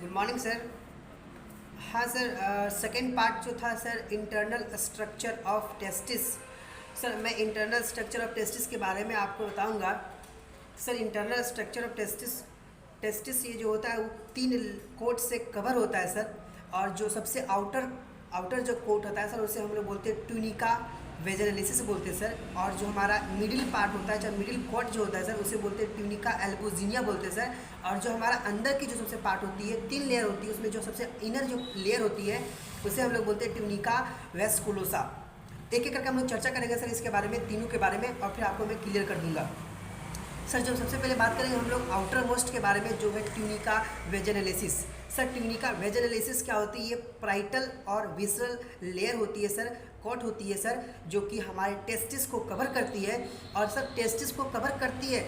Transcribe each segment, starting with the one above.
Good morning sir. हाँ sir, second part जो था sir, internal structure of testis. Sir मैं इंटरनल स्ट्रक्चर ऑफ टेस्टिस के बारे में आपको बताऊंगा। Sir internal structure of testis testis ये जो होता है वो 3 कोट से कवर होता है सर। और जो सबसे आउटर जो कोट होता है सर उसे हम लोग बोलते हैं ट्यूनिका वेजनलिसिस बोलते हैं सर। और जो हमारा मिडिल पार्ट होता है, जो मिडिल कोट जो होता है सर उसे बोलते हैं ट्यूनिका एल्बोजिनिया बोलते हैं सर। और जो हमारा अंदर की जो सबसे पार्ट होती है, 3 लेयर होती है, उसमें जो सबसे इनर जो लेयर होती है उसे हम लोग बोलते हैं ट्यूनिका वेस्कुलोसा। एक एक करके हम लोग चर्चा करेंगे सर इसके बारे में, तीनों के बारे में, और फिर आपको मैं क्लियर कर दूंगा। सर जब सबसे पहले बात करेंगे हम लोग आउटर मोस्ट के बारे में, जो है ट्यूनिका वेजनलिसिस। सर ट्यूनिका वेजनलिसिस क्या होती है? ये प्राइटल और विसरल लेयर होती है सर, कोट होती है सर, जो कि हमारे टेस्टिस को कवर करती है। और सर टेस्टिस को कवर करती है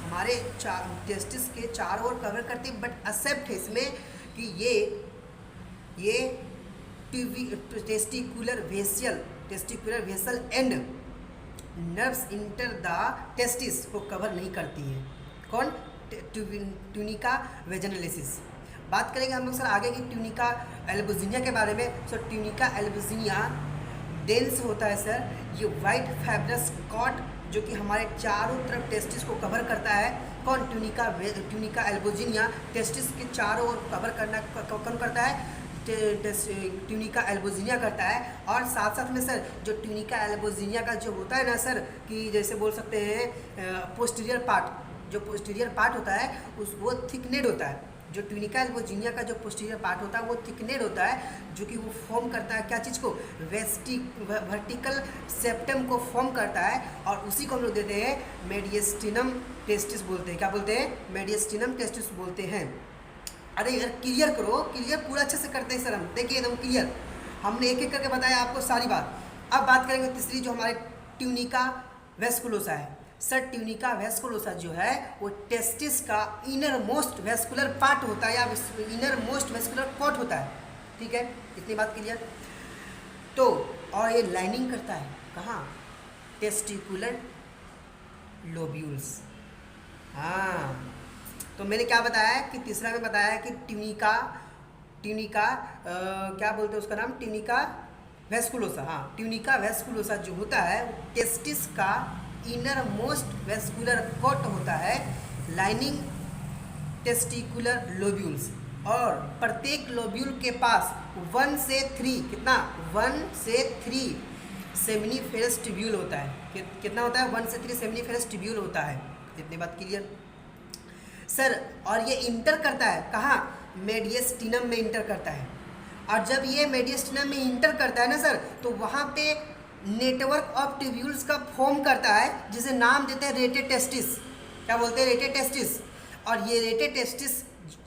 हमारे टेस्टिस के चारों ओर कवर करती है, बट एक्सेप्ट है इसमें कि ये testicular vessel and nerves enter the testis को कवर नहीं करती है। कौन? ट्यूनिका वेजनलिसिस। बात करेंगे हम लोग सर आगे की ट्यूनिका एल्बोजिनिया के बारे में। सर ट्यूनिका एल्बोजिनिया डेंस होता है सर, ये वाइट फाइब्रस कॉट जो कि हमारे चारों तरफ टेस्टिस को कवर करता है। कौन? ट्यूनिका एल्बोजिनिया टेस्टिस के चारों ओर कवर करना कौन करता है? ट्यूनिका एल्बोजिनिया करता है। और साथ साथ में सर जो ट्यूनिका एल्बोजिनिया का जो होता है ना सर, कि जैसे बोल सकते हैं पोस्टीरियर पार्ट, जो पोस्टीरियर पार्ट होता है वो थिकनेड होता है। जो ट्यूनिका एल्बोजिनिया का जो पोस्टीरियर पार्ट होता है वो थिकनेड होता है, जो कि वो फॉर्म करता है क्या चीज़ को? वर्टिकल सेप्टम को फॉर्म करता है। और उसी को हम लोग देते हैं मेडियस्टिनम टेस्टिस बोलते हैं। क्या बोलते हैं? मेडियस्टिनम टेस्टिस बोलते हैं। अरे यार क्लियर करो, क्लियर पूरा अच्छे से करते हैं सर हम, देखिए एकदम क्लियर। हमने एक एक करके बताया आपको सारी बात। अब बात करेंगे तीसरी जो हमारे ट्यूनिका वेस्कुलोसा है। सर ट्यूनिका वेस्कुलोसा जो है वो टेस्टिस का इनर मोस्ट वेस्कुलर पार्ट होता है, या इनर मोस्ट वेस्कुलर कोट होता है। ठीक है, इतनी बात क्लियर। तो और ये लाइनिंग करता है कहाँ? Testicular lobules. हाँ, तो मैंने क्या बताया है कि तीसरा में बताया है कि ट्यूनिका क्या बोलते हैं उसका नाम? ट्यूनिका वेस्कुलोसा। हाँ, ट्यूनिका वेस्कुलोसा जो होता है टेस्टिस का इनर मोस्ट वेस्कुलर कोट होता है, लाइनिंग टेस्टिकुलर लोब्यूल्स। और प्रत्येक लोब्यूल के पास 1 से 3 कितना? 1 से 3 सेमिनिफेरस ट्यूब्यूल होता है। कितना होता है? 1 से 3 सेमिनिफेरस ट्यूब्यूल होता है। इतनी बात क्लियर सर। और ये इंटर करता है कहाँ? मेडियस्टिनम में इंटर करता है। और जब ये मेडियस्टिनम में इंटर करता है ना सर, तो वहाँ पे नेटवर्क ऑफ ट्यूब्यूल्स का फॉर्म करता है, जिसे नाम देते हैं रेटेड टेस्टिस। क्या बोलते हैं? Rated testis. और ये रेटेड टेस्टिस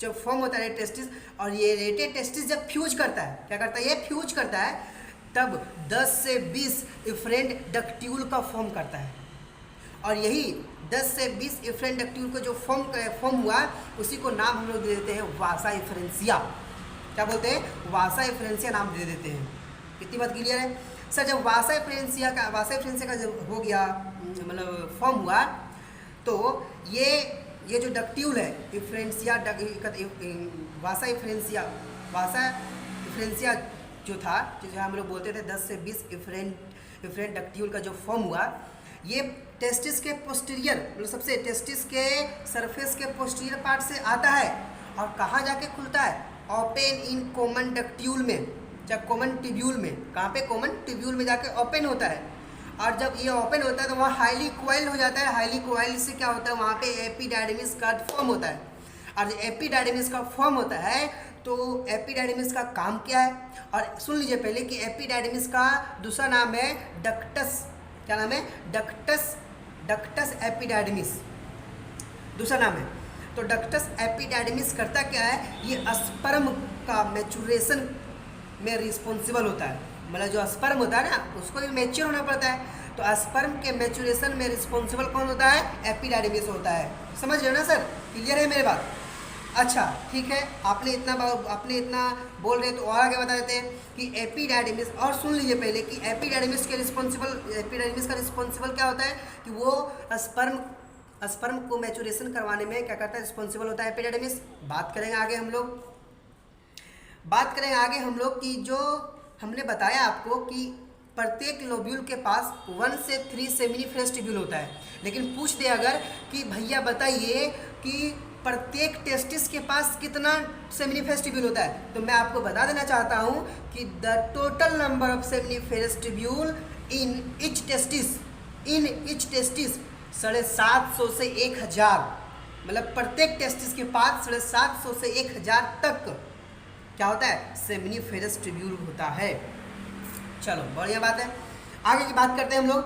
जब फॉर्म होता है रेटेड टेस्टिस, और ये रेटेड टेस्टिस जब फ्यूज करता है, क्या करता है? ये फ्यूज करता है, तब 10 से 20 इफरेंट डक्ट्यूल का फॉर्म करता है। और यही 10 से 20 इफरेंट डक्ट्यूल को जो फॉर्म हुआ उसी को नाम हम लोग दे देते हैं वासा इफरेंसिया। क्या बोलते हैं? वासा इफरेंसिया नाम दे देते हैं। कितनी बात क्लियर है सर? जब वासा इफरेंसिया का जब हो गया, मतलब फॉर्म हुआ, तो ये जो डक्ट्यूल है इफरेंसिया वासा इफरेंसिया जो था, जो हम लोग बोलते थे 10 से 20 इफरेंट डक्ट्यूल का जो फॉर्म हुआ, ये टेस्टिस के पोस्टीरियर, मतलब सबसे टेस्टिस के सरफेस के पोस्टीरियर पार्ट से आता है। और कहाँ जाके खुलता है? ओपन इन कॉमन डक्ट्यूल में, जब कॉमन ट्यूब्यूल में। कहाँ पे? कॉमन ट्यूब्यूल में जाके ओपन होता है। और जब ये ओपन होता है तो वहाँ हाईली कोइल्ड हो जाता है। हाईली कोइल्ड से क्या होता है? वहाँ पे एपिडाइडिमिस का फॉर्म होता है। और जब एपिडाइडिमिस का फॉर्म होता है तो एपिडाइडिमिस का काम क्या है? और सुन लीजिए पहले कि एपिडाइडिमिस का दूसरा नाम है डक्टस। क्या नाम है? डक्टस एपिडाइडिमिस दूसरा नाम है। तो डक्टस एपिडाइडिमिस करता क्या है? ये स्पर्म का मैचुरेशन में रिस्पॉन्सिबल होता है। मतलब जो स्पर्म होता है ना, उसको भी मैच्योर होना पड़ता है। तो स्पर्म के मैचुरेशन में रिस्पॉन्सिबल कौन होता है? एपिडाइडिमिस होता है। समझ रहे हो ना सर? क्लियर है मेरी बात? अच्छा ठीक है, आपने इतना बोल रहे हैं तो और आगे बता देते हैं कि एपिडाइडिमिस। और सुन लीजिए पहले कि एपिडाइडिमिस का रिस्पॉन्सिबल क्या होता है? कि वो स्पर्म को मैचुरेशन करवाने में क्या करता है, रिस्पॉन्सिबल होता है एपिडाइडिमिस। बात करेंगे आगे हम लोग कि जो हमने बताया आपको कि प्रत्येक लोब्यूल के पास 1 से 3 सेमिनिफेरस ट्यूब्यूल होता है, लेकिन पूछ दे अगर कि भैया बताइए कि प्रत्येक टेस्टिस के पास कितना सेमिनिफेरस ट्यूब्यूल होता है, तो मैं आपको बता देना चाहता हूँ कि the total number of seminiferous tubule in each testis 750 से 1000, मतलब प्रत्येक टेस्टिस के पास 750 से 1000 तक क्या होता है, सेमिनिफेरस ट्यूब्यूल होता है। चलो बढ़िया बात है, आगे की बात करते हैं हम लोग।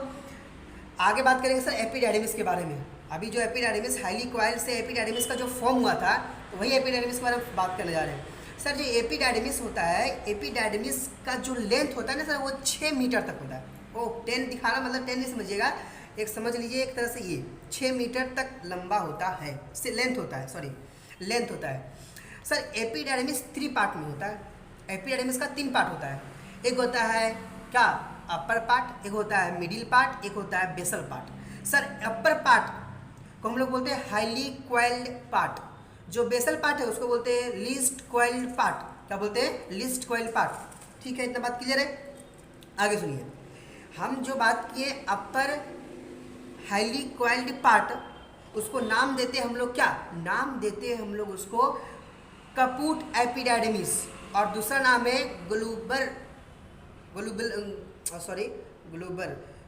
आगे बात करेंगे सर एपिडाइडिमिस के बारे में। अभी जो एपिडाइडिमिस हाईली कॉइल्ड से एपिडाइडिमिस का जो फॉर्म हुआ था, तो वही एपिडाइडिमिस के बारे में बात करने जा रहे हैं। सर जो एपिडाइडिमिस होता है, एपिडाइडिमिस का जो लेंथ होता है ना सर, वो 6 मीटर तक होता है। ओ 10 दिखा रहा, मतलब 10 नहीं समझिएगा, एक समझ लीजिए एक तरह से ये 6 मीटर तक लंबा होता है, इससे लेंथ होता है। सर एपिडाइडिमिस 3 पार्ट में होता है। एपिडाइडिमिस का 3 पार्ट होता है। एक होता है क्या, अपर पार्ट, एक होता है मिडिल पार्ट, एक होता है basal part. Sir upper part को हम लोग बोलते हैं हाईली क्वाइल्ड पार्ट, जो बेसल पार्ट है उसको बोलते हैं लीस्ट क्वाइल्ड पार्ट। क्या बोलते हैं, लीस्ट क्वाइल्ड पार्ट। ठीक है, इतना बात क्लियर है। आगे सुनिए, हम जो बात किए अपर हाईली क्वाइल्ड पार्ट, उसको नाम देते हैं हम लोग, क्या नाम देते हैं हम लोग उसको, कपूट एपिडाइडिमिस, और दूसरा नाम है ग्लोबर,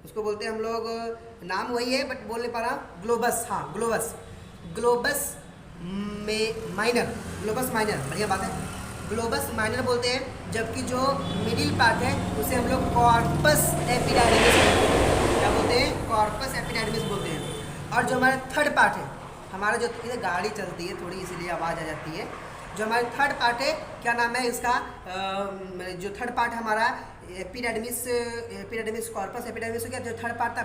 उसको बोलते हैं हम लोग, नाम वही है बट बोल नहीं पा रहा, ग्लोबस। हाँ ग्लोबस माइनर, बढ़िया बात है, ग्लोबस माइनर बोलते हैं। जबकि जो मिडिल पार्ट है उसे हम लोग कॉर्पस एपिडाइडिमिस, क्या बोलते हैं, कॉर्पस एपिडाइडिमिस बोलते हैं। और जो हमारा थर्ड पार्ट है, हमारा जो इधर गाड़ी चलती है थोड़ी इसलिए आवाज़ आ जाती है, जो हमारा थर्ड पार्ट है, क्या नाम है इसका, जो थर्ड पार्ट हमारा एपिडाइडिमिस कॉर्पस एपिडाइडिमिस हो गया। जो थर्ड पार्ट था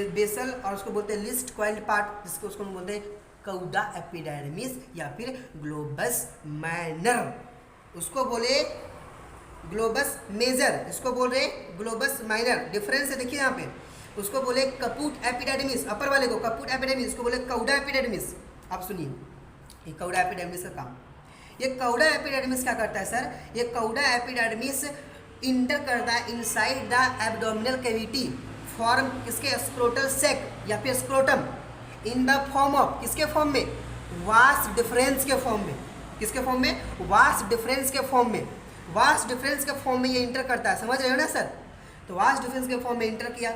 बेसल और उसको बोलते हैं लिस्ट क्वाइल्ड पार्ट, जिसको उसको बोलते हैं कौडा एपिडाइडिमिस या फिर ग्लोबस माइनर, उसको बोले ग्लोबस मेजर, इसको बोल रहे ग्लोबस माइनर। डिफरेंस है देखिए यहाँ पे, उसको बोले कपूट एपिडाइडिमिस, अपर वाले को कपूट एपिडाइडिमिस, इसको बोले कौडा एपिडाइडिमिस। आप सुनिए, ये कौडा एपिडाइडिमिस का काम, ये कौडा एपिडाइडिमिस क्या करता है सर, ये कौडा एपिडाइडिमिस इंटर करता है inside the abdominal cavity form किसके, स्क्रोटल सेक या फिर scrotum, in the form of, किसके फॉर्म में, वास डिफरेंस के फॉर्म में। किसके फॉर्म में, वास डिफरेंस के फॉर्म में। वास डिफरेंस के फॉर्म में ये इंटर करता है, समझ रहे हो ना सर। तो वास डिफरेंस के फॉर्म में इंटर किया।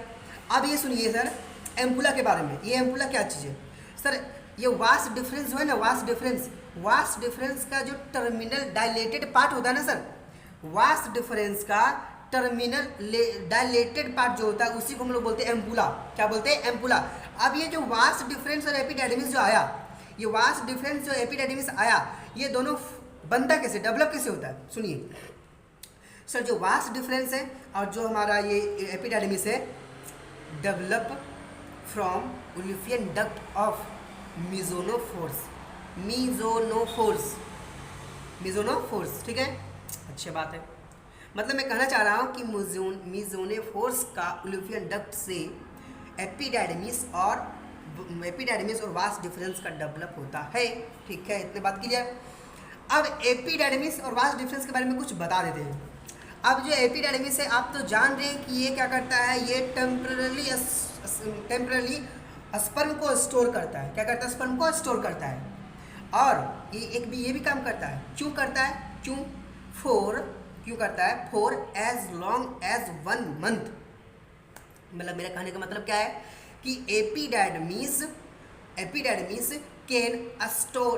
अब ये सुनिए सर एम्पुला के बारे में, ये एम्पुला क्या चीज़ है सर, ये वास डिफरेंस जो है ना, वास डिफरेंस का जो टर्मिनल डायलेटेड पार्ट होता है ना सर, वास डिफरेंस का टर्मिनल डायलेटेड पार्ट जो होता है उसी को हम लोग बोलते हैं एम्पुला। क्या बोलते हैं, एम्पुला। अब ये जो वास डिफरेंस और एपिडाइडिमिस जो आया, ये वास डिफरेंस जो एपिडाइडिमिस आया, ये दोनों बनता कैसे, डेवलप कैसे होता है, सुनिए सर। जो वास डिफरेंस है और जो हमारा ये एपिडाइडिमिस है, डेवलप फ्रॉम उलिफियन डक्ट ऑफ मीजोनोफोर्स, ठीक है, अच्छी बात है। मतलब मैं कहना चाह रहा हूँ कि मीजोनोफोर्स का उलिफियन डक्ट से एपिडाइडिमिस और वास डिफरेंस का डेवलप होता है। ठीक है, इतने बात क्लियर। अब एपिडाइडिमिस और वास डिफरेंस के बारे में कुछ बता देते हैं। अब जो एपिडाइडिमिस है आप तो जान रहे हैं कि ये क्या करता है, ये टेम्परली स्पर्म को स्टोर करता है। क्या करता है, स्पर्म को स्टोर करता है। और ये भी काम करता है, क्यों करता है, क्यों करता है, for as long as 1 month. मतलब मेरा कहने का मतलब क्या है कि epididymis can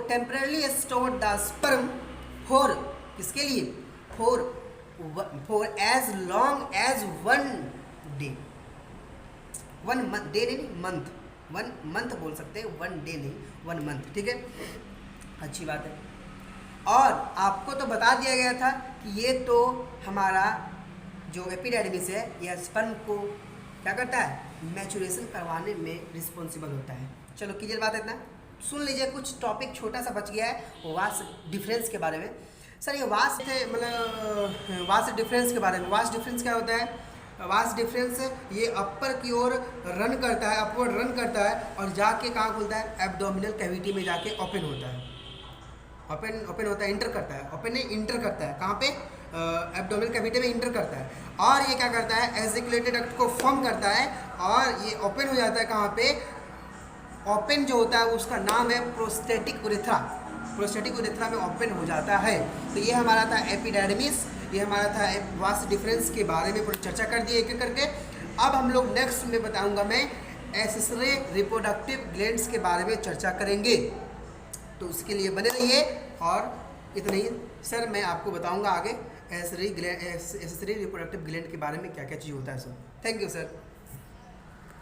temporarily store the sperm for, किसके लिए, for as long as 1 day, 1 month, 1 month बोल सकते हैं, 1 डे नहीं, 1 मंथ। ठीक है, अच्छी बात है। और आपको तो बता दिया गया था कि ये तो हमारा जो एपिडाइडिमिस है, यह स्पर्म को क्या करता है, मैचुरेशन करवाने में रिस्पॉन्सिबल होता है। चलो क्लियर बात है, इतना सुन लीजिए। कुछ टॉपिक छोटा सा बच गया है वास डिफरेंस के बारे में। सर ये वास डिफरेंस के बारे में, वास डिफरेंस क्या होता है, वास्ट डिफरेंस ये अपर की ओर रन करता है, अपवर्ड रन करता है और जाके कहाँ खुलता है, एब्डोमिनल कैविटी में जाके ओपन होता है, ओपन होता है, इंटर करता है, ओपन नहीं इंटर करता है, कहाँ पे, एब्डोमिनल कैविटी में इंटर करता है। और ये क्या करता है, एसिकुलेटेड डक्ट को फॉर्म करता है और ये ओपन हो जाता है, कहाँ पे, ओपन जो होता है उसका नाम है प्रोस्टेटिक उरेथ्रा, प्रोस्टेटिक उरेथ्रा में ओपन हो जाता है। तो ये हमारा था एपिडर्मिस, ये हमारा था वास्ट डिफरेंस के बारे में पूरी चर्चा कर दी एक एक करके। अब हम लोग नेक्स्ट में बताऊंगा मैं एक्सेसरी रिप्रोडक्टिव ग्लैंड्स के बारे में चर्चा करेंगे, तो उसके लिए बने रहिए। और इतना ही सर, मैं आपको बताऊंगा आगे एक्सेसरी रिप्रोडक्टिव ग्लैंड के बारे में क्या क्या चीज़ होता है सर। Thank you sir.